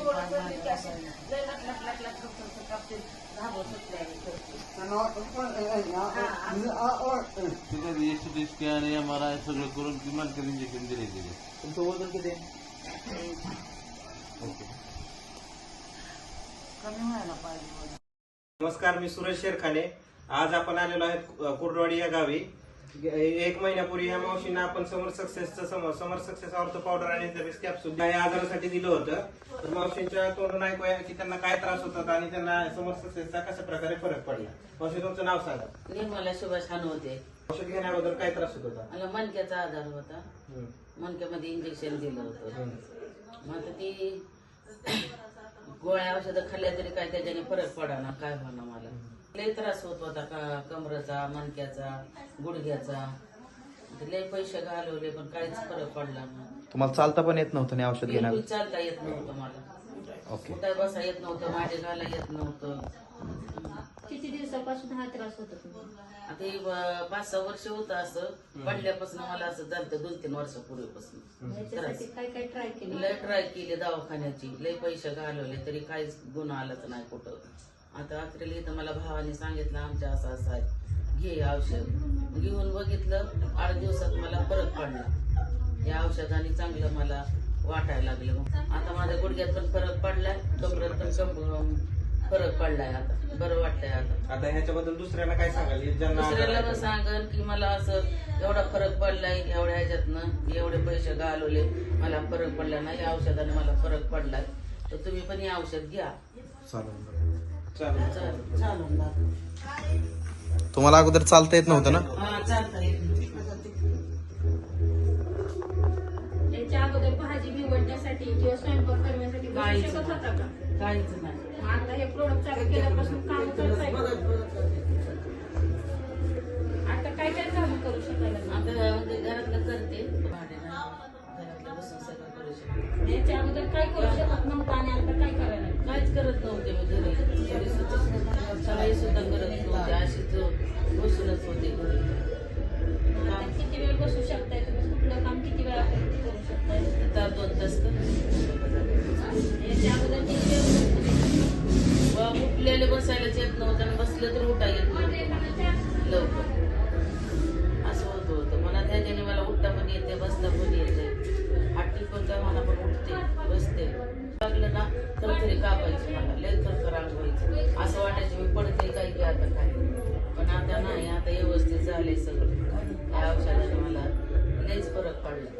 Scan MRI सगळं करून किमान इंजेक्शन दिले तिथे. तुमचं वजन किती? कमी व्हायला पाहिजे. नमस्कार, मी सुरेश शेरखाने. आज आपण आलेलो आहे कुर्डवाडी या गावी. 1 महिन्यापूर्वी या मावशींना आपण समर सक्सेस ऑर्थो पावडर आणि कॅप्सूल या आजारासाठी दिलं होतं. तर मावशींच्या तोंडून ऐकूया की त्यांना काय त्रास होतात आणि त्यांना समर सक्सेसचा कशा प्रकारे फरक पडला. मावशी, तुमचं नाव सांगा. निर्मला सुभाष होते. औषध घेण्याबद्दल काय त्रास होत होता? मला मणक्याचा आजार होता. मणक्यामध्ये इंजेक्शन दिलं होतं. मग आता ती गोळ्या औषधं खाल्ल्या तरी काय त्याच्याने फरक पडा ना, काय होणार मला. लय त्रास होत होता कमरेचा, मणक्याचा, गुडघ्याचा. लय पैसे घालवले पण काहीच फरक पडला ना. तुम्हाला चालता पण येत नव्हतं नाही औषध घेण्यावर? चालता येत नव्हतं मला. उठाय बसा येत नव्हतं, मागे घाला येत नव्हतं. किती दिवसापासून हा त्रास होता तुम्हाला? आता 5-6 वर्ष होतं असं. पडल्यापासून मला असं झालं 2-3 वर्षापूर्वीपासून. काय काय ट्राय केलं? लय ट्राय केली दवाखान्याची, लय पैसे घालवले तरी काहीच गुण आलाच नाही कुठं. आता रात्रीला इथं मला भावाने सांगितलं आमच्या असं असं आहे, घे औषध. घेऊन बघितलं, 8 दिवसात मला फरक पडला. या औषधाने चांगलं मला वाटायला लागलं. आता माझ्या गुडघ्यात पण फरक पडलाय, कमरेत पण फरक पडलाय. आता बरं वाटतंय. आता ह्याच्याबद्दल दुसऱ्याला काय सांगाल? दुसऱ्याला पण सांगन की मला असं एवढा फरक पडलाय, एवढ्या ह्याच्यातनं एवढे पैसे घालवले, मला फरक पडला नाही. या औषधाने मला फरक पडलाय, तर तुम्ही पण हे औषध घ्या. चालून तुम्हाला अगोदर चालता येत नव्हतं ना? हा, चालता येत नाही. याच्या अगोदर भाजी निवडण्यासाठी किंवा स्वयंपाक करण्यासाठी काहीच शकत होता का? काहीच नाही. आता हे प्रोडक्ट चालू केल्यापासून काम करताय. आता काय काय काम करू शकाल? आता म्हणजे घरातलं करते, घरातलं बसून सगळं करू शकते. याच्या अगोदर काय करू शकत नव्हतं आणि आता काय करायला? काहीच करत नव्हते मी घरी. शाळी सुद्धा करत नव्हते, अशीच बसूनच होते घरी. आता किती वेळ बसू शकताय तुम्ही? कुठलं काम किती वेळापर्यंत करू शकताय? आता 2 तास कर. याच्या अगोदर किती वेळ उठलेले बसायलाच येत नव्हतं आणि बसलं तर उठा येत नव्हतं लवकर. असं होतं. मला त्याच्याने मला उठता पण येते, बसता पण येते. हाटी पण काय मला पण उठते, बसते. लागलं ना तर तरी कापायचं, मला लय थरथर अंग व्हायचं. असं वाटायचं मी पडते काही की आता काय. पण आता नाही, आता व्यवस्थित झाले सगळं. या औषधाने मला लयच फरक पडला.